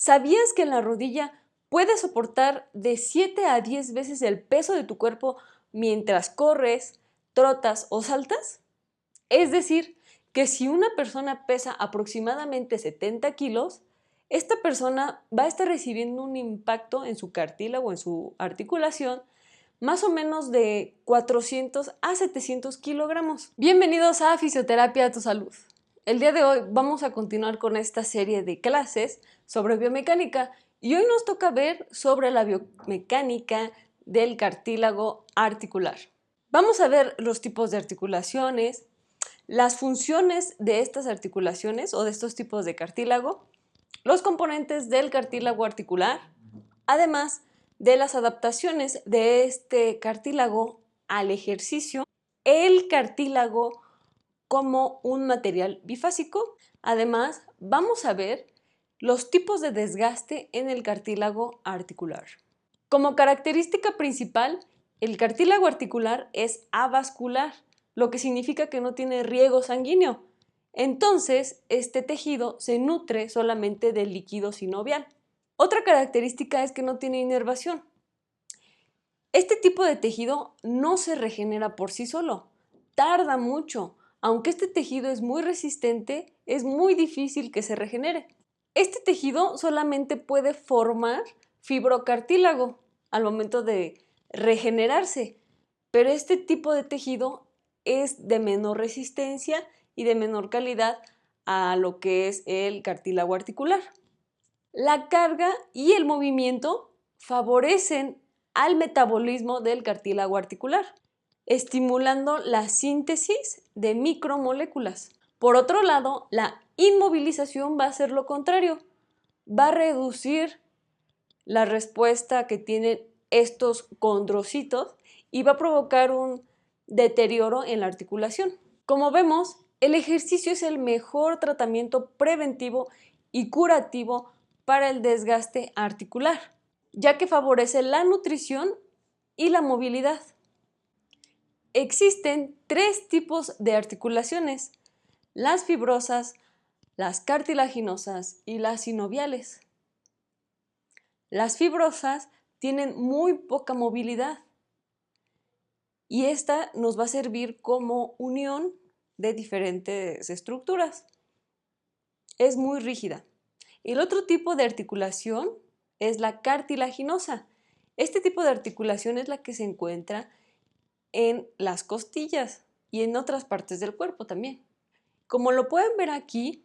¿Sabías que la rodilla puede soportar de 7 a 10 veces el peso de tu cuerpo mientras corres, trotas o saltas? Es decir, que si una persona pesa aproximadamente 70 kilos, esta persona va a estar recibiendo un impacto en su cartílago, en su articulación, más o menos de 400 a 700 kilogramos. Bienvenidos a Fisioterapia a tu Salud. El día de hoy vamos a continuar con esta serie de clases sobre biomecánica y hoy nos toca ver sobre la biomecánica del cartílago articular. Vamos a ver los tipos de articulaciones, las funciones de estas articulaciones o de estos tipos de cartílago, los componentes del cartílago articular, además de las adaptaciones de este cartílago al ejercicio, el cartílago como un material bifásico. Además, vamos a ver los tipos de desgaste en el cartílago articular. Como característica principal, el cartílago articular es avascular, lo que significa que no tiene riego sanguíneo. Entonces, este tejido se nutre solamente del líquido sinovial. Otra característica es que no tiene inervación. Este tipo de tejido no se regenera por sí solo, tarda mucho. Aunque este tejido es muy resistente, es muy difícil que se regenere. Este tejido solamente puede formar fibrocartílago al momento de regenerarse, pero este tipo de tejido es de menor resistencia y de menor calidad a lo que es el cartílago articular. La carga y el movimiento favorecen al metabolismo del cartílago articular, estimulando la síntesis de micromoléculas. Por otro lado, la inmovilización va a ser lo contrario, va a reducir la respuesta que tienen estos condrocitos y va a provocar un deterioro en la articulación. Como vemos, el ejercicio es el mejor tratamiento preventivo y curativo para el desgaste articular, ya que favorece la nutrición y la movilidad. Existen 3 tipos de articulaciones: las fibrosas, las cartilaginosas y las sinoviales. Las fibrosas tienen muy poca movilidad y esta nos va a servir como unión de diferentes estructuras. Es muy rígida. El otro tipo de articulación es la cartilaginosa. Este tipo de articulación es la que se encuentra en las costillas y en otras partes del cuerpo también. Como lo pueden ver aquí,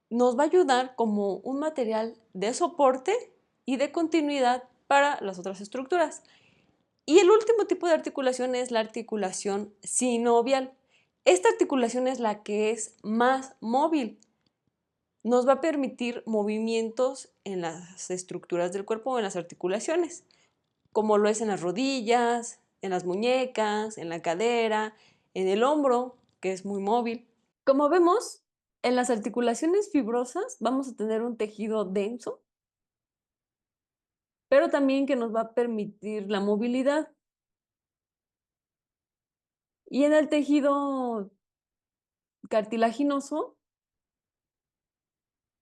nos va a ayudar como un material de soporte y de continuidad para las otras estructuras. Y el último tipo de articulación es la articulación sinovial. Esta articulación es la que es más móvil. Nos va a permitir movimientos en las estructuras del cuerpo o en las articulaciones, como lo es en las rodillas, en las muñecas, en la cadera, en el hombro, que es muy móvil. Como vemos, en las articulaciones fibrosas vamos a tener un tejido denso, pero también que nos va a permitir la movilidad. Y en el tejido cartilaginoso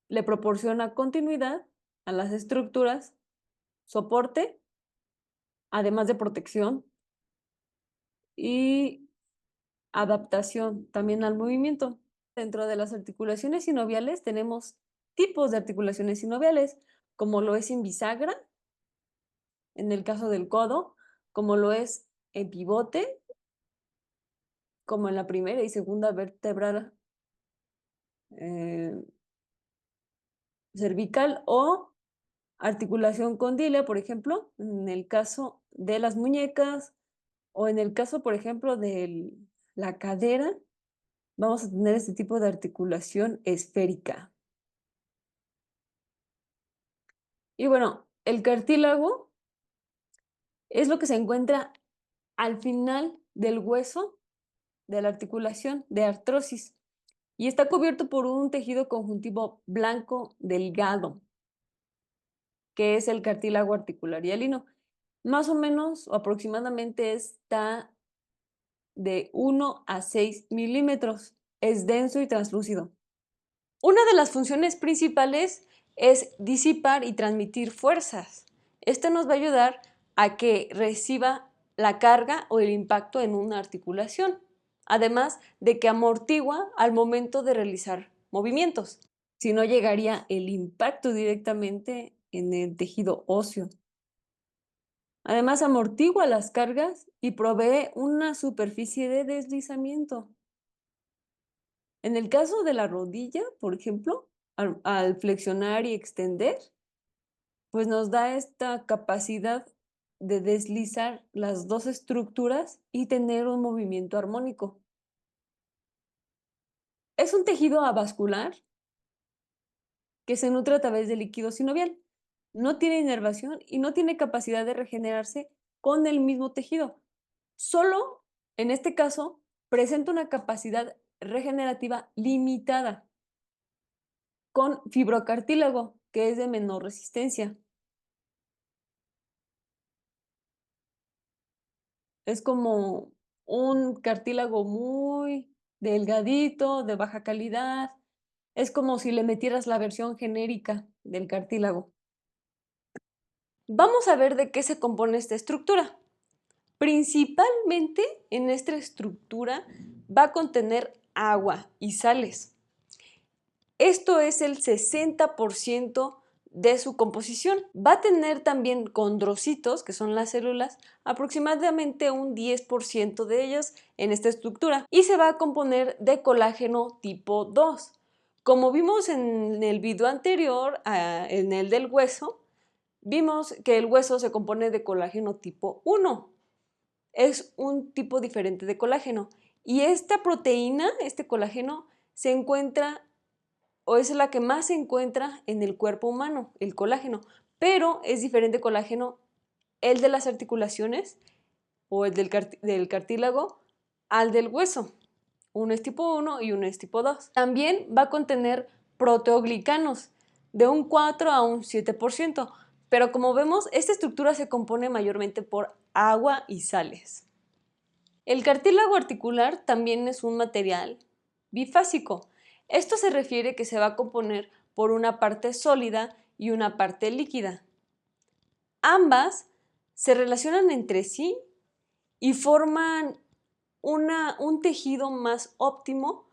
le proporciona continuidad a las estructuras, soporte, además de protección y adaptación también al movimiento. Dentro de las articulaciones sinoviales tenemos tipos de articulaciones sinoviales, como lo es en bisagra, en el caso del codo, como lo es en pivote, como en la primera y segunda vértebra eh, cervical, o articulación condyle, por ejemplo, en el caso de las muñecas o en el caso, por ejemplo, de la cadera, vamos a tener este tipo de articulación esférica. Y bueno, el cartílago es lo que se encuentra al final del hueso de la articulación de artrosis y está cubierto por un tejido conjuntivo blanco delgado, que es el cartílago articular hialino. Más o menos o aproximadamente está de 1 a 6 milímetros. Es denso y translúcido. Una de las funciones principales es disipar y transmitir fuerzas. Esto nos va a ayudar a que reciba la carga o el impacto en una articulación, además de que amortigua al momento de realizar movimientos. Si no, llegaría el impacto directamente en el tejido óseo. Además, amortigua las cargas y provee una superficie de deslizamiento. En el caso de la rodilla, por ejemplo, al flexionar y extender, pues nos da esta capacidad de deslizar las dos estructuras y tener un movimiento armónico. Es un tejido avascular que se nutre a través del líquido sinovial. No tiene inervación y no tiene capacidad de regenerarse con el mismo tejido. Solo, en este caso, presenta una capacidad regenerativa limitada con fibrocartílago, que es de menor resistencia. Es como un cartílago muy delgadito, de baja calidad. Es como si le metieras la versión genérica del cartílago. Vamos a ver de qué se compone esta estructura. Principalmente en esta estructura va a contener agua y sales. Esto es el 60% de su composición. Va a tener también condrocitos, que son las células, aproximadamente un 10% de ellas en esta estructura. Y se va a componer de colágeno tipo 2. Como vimos en el video anterior, en el del hueso, vimos que el hueso se compone de colágeno tipo 1. Es un tipo diferente de colágeno. Y esta proteína, este colágeno, se encuentra o es la que más se encuentra en el cuerpo humano, el colágeno, pero es diferente colágeno el de las articulaciones o el del cartílago al del hueso. Uno es tipo 1 y uno es tipo 2. También va a contener proteoglicanos de un 4 a un 7%, pero como vemos, esta estructura se compone mayormente por agua y sales. El cartílago articular también es un material bifásico. Esto se refiere que se va a componer por una parte sólida y una parte líquida. Ambas se relacionan entre sí y forman un tejido más óptimo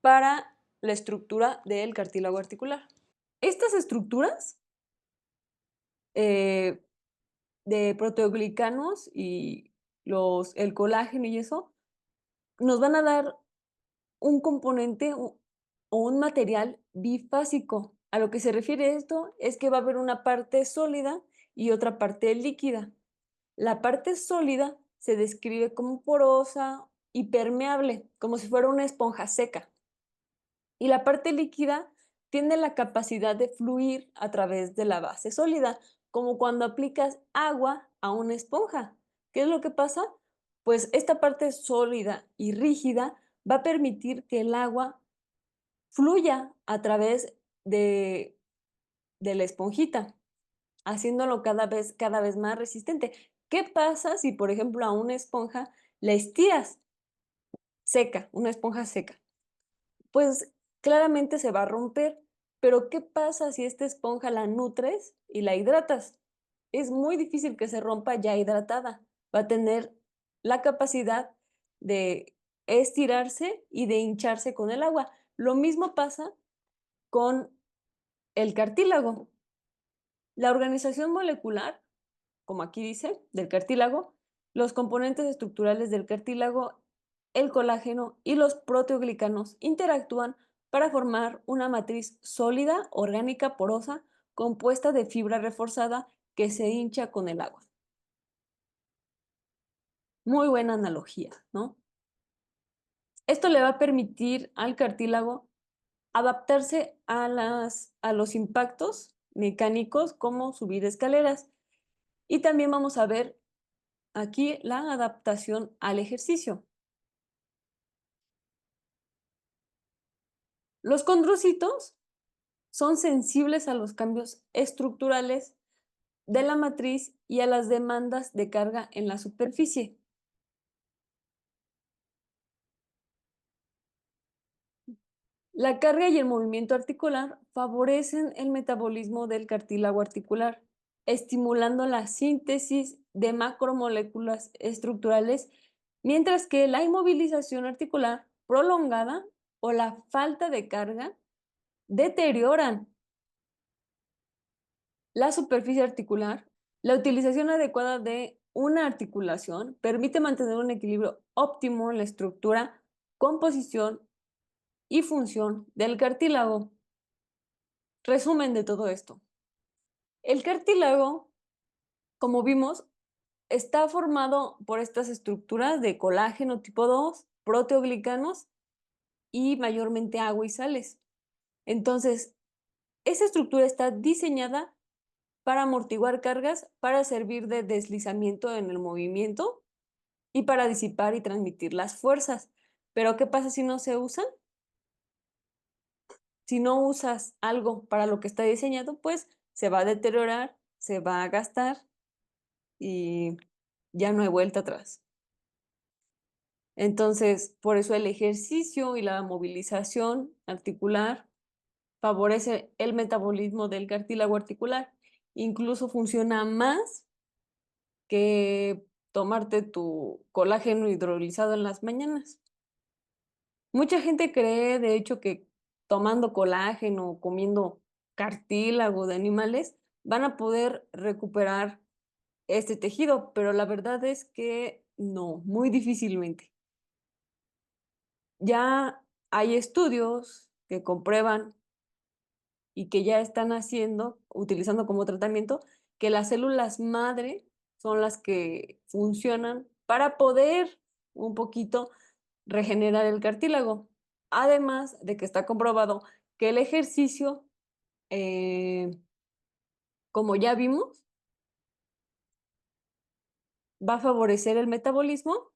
para la estructura del cartílago articular. Estas estructuras eh, de proteoglicanos y el colágeno y eso nos van a dar un componente o un material bifásico. A lo que se refiere esto es que va a haber una parte sólida y otra parte líquida. La parte sólida se describe como porosa y permeable, como si fuera una esponja seca. Y la parte líquida tiene la capacidad de fluir a través de la base sólida, como cuando aplicas agua a una esponja. ¿Qué es lo que pasa? Pues esta parte sólida y rígida va a permitir que el agua fluya a través de la esponjita, haciéndolo cada vez más resistente. ¿Qué pasa si, por ejemplo, a una esponja la estiras seca, una esponja seca? Pues claramente se va a romper, pero ¿qué pasa si esta esponja la nutres y la hidratas? Es muy difícil que se rompa ya hidratada. Va a tener la capacidad de estirarse y de hincharse con el agua. Lo mismo pasa con el cartílago. La organización molecular, como aquí dice, del cartílago, los componentes estructurales del cartílago, el colágeno y los proteoglicanos interactúan para formar una matriz sólida, orgánica, porosa, compuesta de fibra reforzada que se hincha con el agua. Muy buena analogía, ¿no? Esto le va a permitir al cartílago adaptarse a los impactos mecánicos como subir escaleras. Y también vamos a ver aquí la adaptación al ejercicio. Los condrocitos son sensibles a los cambios estructurales de la matriz y a las demandas de carga en la superficie. La carga y el movimiento articular favorecen el metabolismo del cartílago articular, estimulando la síntesis de macromoléculas estructurales, mientras que la inmovilización articular prolongada o la falta de carga deterioran la superficie articular. La utilización adecuada de una articulación permite mantener un equilibrio óptimo en la estructura, composición y función del cartílago. Resumen de todo esto. El cartílago, como vimos, está formado por estas estructuras de colágeno tipo 2, proteoglicanos y mayormente agua y sales. Entonces, esa estructura está diseñada para amortiguar cargas, para servir de deslizamiento en el movimiento y para disipar y transmitir las fuerzas. Pero ¿qué pasa si no se usan? Si no usas algo para lo que está diseñado, pues se va a deteriorar, se va a gastar y ya no hay vuelta atrás. Entonces, por eso el ejercicio y la movilización articular favorece el metabolismo del cartílago articular. Incluso funciona más que tomarte tu colágeno hidrolizado en las mañanas. Mucha gente cree, de hecho, que tomando colágeno o comiendo cartílago de animales van a poder recuperar este tejido, pero la verdad es que no, muy difícilmente. Ya hay estudios que comprueban y que ya están haciendo, utilizando como tratamiento, que las células madre son las que funcionan para poder un poquito regenerar el cartílago. Además de que está comprobado que el ejercicio, eh, como ya vimos, va a favorecer el metabolismo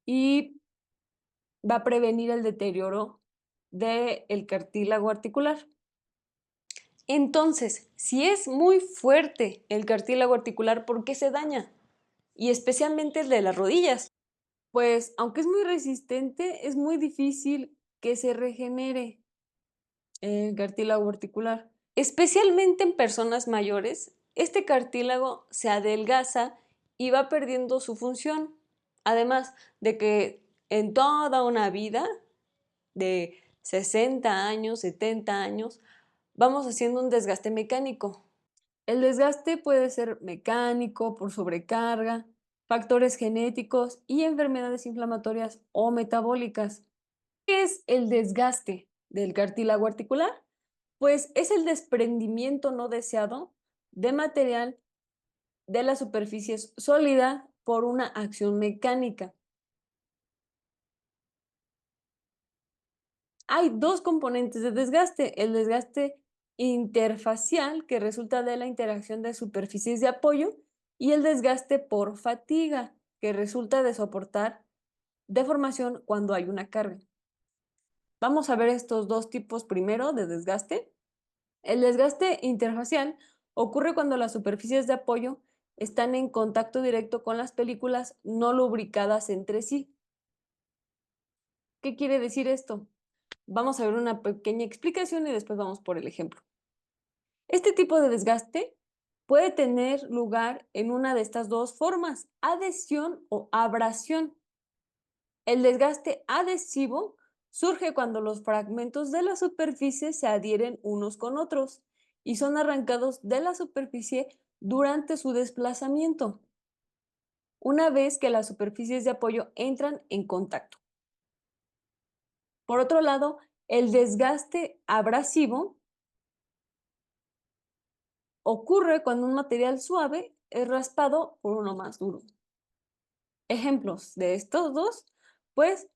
y va a prevenir el deterioro del cartílago articular. Entonces, si es muy fuerte el cartílago articular, ¿por qué se daña? Y especialmente el de las rodillas. Pues, aunque es muy resistente, es muy difícil que se regenere el cartílago articular. Especialmente en personas mayores, este cartílago se adelgaza y va perdiendo su función. Además de que en toda una vida de 60 años, 70 años, vamos haciendo un desgaste mecánico. El desgaste puede ser mecánico, por sobrecarga, factores genéticos y enfermedades inflamatorias o metabólicas. ¿Qué es el desgaste del cartílago articular? Pues es el desprendimiento no deseado de material de la superficie sólida por una acción mecánica. Hay dos componentes de desgaste: el desgaste interfacial, que resulta de la interacción de superficies de apoyo, y el desgaste por fatiga, que resulta de soportar deformación cuando hay una carga. Vamos a ver estos dos tipos primero de desgaste. El desgaste interfacial ocurre cuando las superficies de apoyo están en contacto directo con las películas no lubricadas entre sí. ¿Qué quiere decir esto? Vamos a ver una pequeña explicación y después vamos por el ejemplo. Este tipo de desgaste puede tener lugar en una de estas dos formas: adhesión o abrasión. El desgaste adhesivo surge cuando los fragmentos de la superficie se adhieren unos con otros y son arrancados de la superficie durante su desplazamiento, una vez que las superficies de apoyo entran en contacto. Por otro lado, el desgaste abrasivo ocurre cuando un material suave es raspado por uno más duro. Ejemplos de estos dos, pues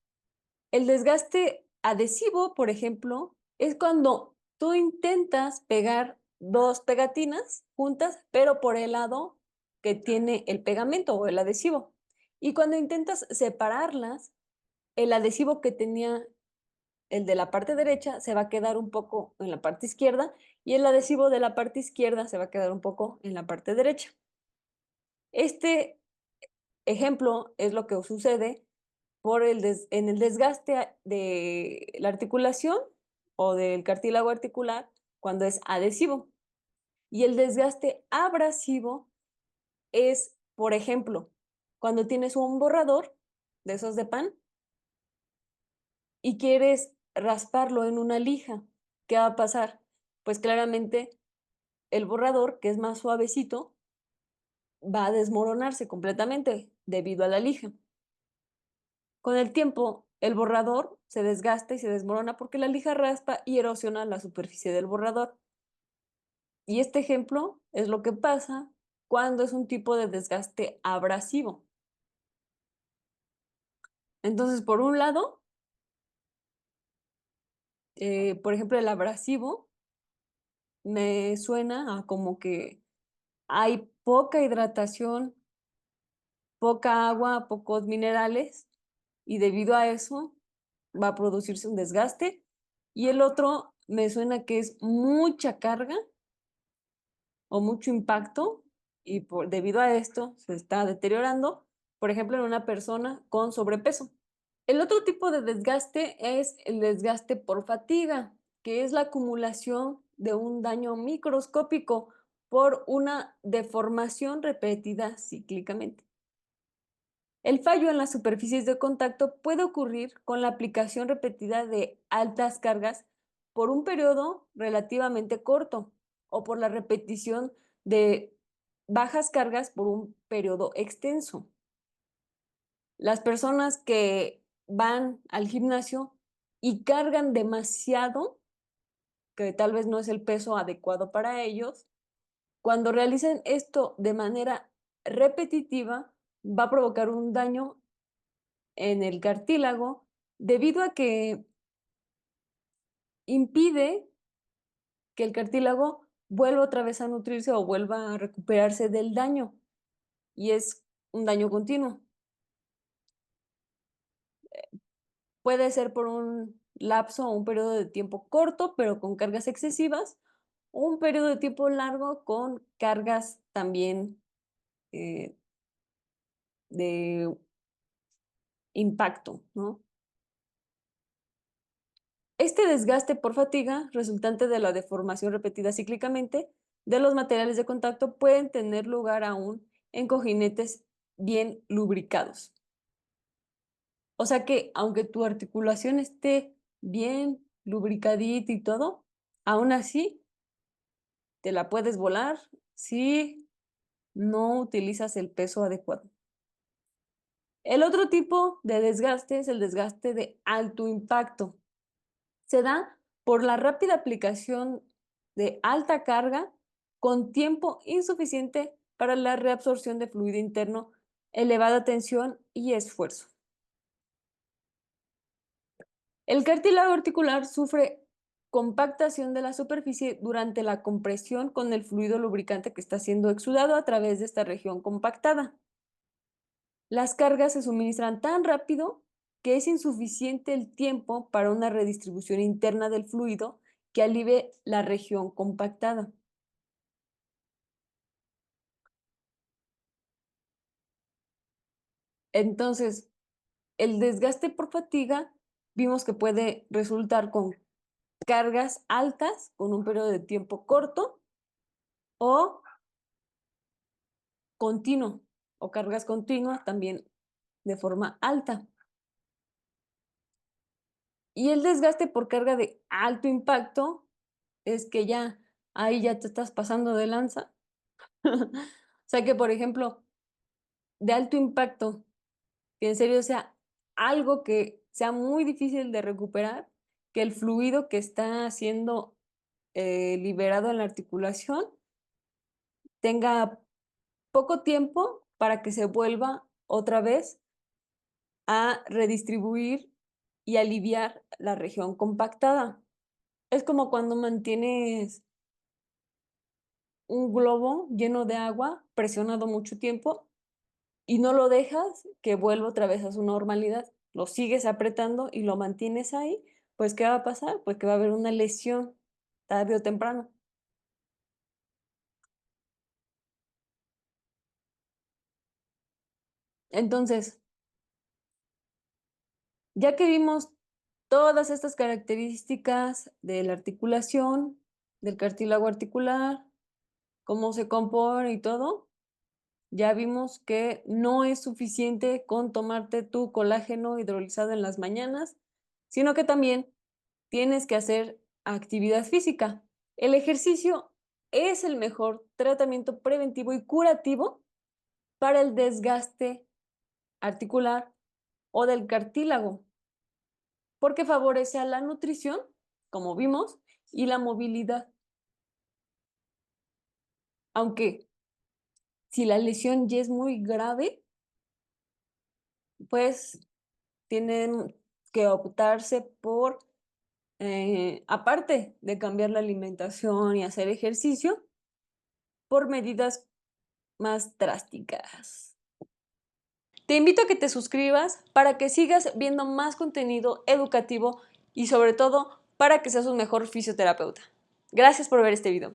el desgaste adhesivo, por ejemplo, es cuando tú intentas pegar dos pegatinas juntas, pero por el lado que tiene el pegamento o el adhesivo. Y cuando intentas separarlas, el adhesivo que tenía el de la parte derecha se va a quedar un poco en la parte izquierda y el adhesivo de la parte izquierda se va a quedar un poco en la parte derecha. Este ejemplo es lo que sucede en el desgaste de la articulación o del cartílago articular cuando es adhesivo. Y el desgaste abrasivo es, por ejemplo, cuando tienes un borrador de esos de pan y quieres rasparlo en una lija. ¿Qué va a pasar? Pues claramente el borrador, que es más suavecito, va a desmoronarse completamente debido a la lija. Con el tiempo, el borrador se desgasta y se desmorona porque la lija raspa y erosiona la superficie del borrador. Y este ejemplo es lo que pasa cuando es un tipo de desgaste abrasivo. Entonces, por un lado, por ejemplo, el abrasivo me suena a como que hay poca hidratación, poca agua, pocos minerales y debido a eso va a producirse un desgaste. Y el otro me suena que es mucha carga o mucho impacto y debido a esto se está deteriorando, por ejemplo, en una persona con sobrepeso. El otro tipo de desgaste es el desgaste por fatiga, que es la acumulación de un daño microscópico por una deformación repetida cíclicamente. El fallo en las superficies de contacto puede ocurrir con la aplicación repetida de altas cargas por un periodo relativamente corto o por la repetición de bajas cargas por un periodo extenso. Las personas que van al gimnasio y cargan demasiado, que tal vez no es el peso adecuado para ellos, cuando realicen esto de manera repetitiva, va a provocar un daño en el cartílago debido a que impide que el cartílago vuelva otra vez a nutrirse o vuelva a recuperarse del daño y es un daño continuo. Puede ser por un lapso o un periodo de tiempo corto, pero con cargas excesivas, o un periodo de tiempo largo con cargas también eh, de impacto, ¿no? Este desgaste por fatiga, resultante de la deformación repetida cíclicamente de los materiales de contacto, pueden tener lugar aún en cojinetes bien lubricados. O sea que aunque tu articulación esté bien lubricadita y todo, aún así te la puedes volar si no utilizas el peso adecuado. El otro tipo de desgaste es el desgaste de alto impacto. Se da por la rápida aplicación de alta carga con tiempo insuficiente para la reabsorción de fluido interno, elevada tensión y esfuerzo. El cartílago articular sufre compactación de la superficie durante la compresión con el fluido lubricante que está siendo exudado a través de esta región compactada. Las cargas se suministran tan rápido que es insuficiente el tiempo para una redistribución interna del fluido que alivie la región compactada. Entonces, el desgaste por fatiga vimos que puede resultar con cargas altas con un periodo de tiempo corto o continuo o cargas continuas también de forma alta. Y el desgaste por carga de alto impacto es que ya ahí ya te estás pasando de lanza. O sea que, por ejemplo, de alto impacto, que en serio sea algo que sea muy difícil de recuperar, que el fluido que está siendo liberado en la articulación tenga poco tiempo para que se vuelva otra vez a redistribuir y aliviar la región compactada. Es como cuando mantienes un globo lleno de agua presionado mucho tiempo y no lo dejas que vuelva otra vez a su normalidad. Lo sigues apretando y lo mantienes ahí, pues ¿qué va a pasar? Pues que va a haber una lesión tarde o temprano. Entonces, Ya que vimos todas estas características de la articulación, del cartílago articular, cómo se compone y todo, ya vimos que no es suficiente con tomarte tu colágeno hidrolizado en las mañanas, sino que también tienes que hacer actividad física. El ejercicio es el mejor tratamiento preventivo y curativo para el desgaste articular o del cartílago, porque favorece a la nutrición, como vimos, y la movilidad. Aunque si la lesión ya es muy grave, pues tienen que optarse por, aparte de cambiar la alimentación y hacer ejercicio, por medidas más drásticas. Te invito a que te suscribas para que sigas viendo más contenido educativo y sobre todo para que seas un mejor fisioterapeuta. Gracias por ver este video.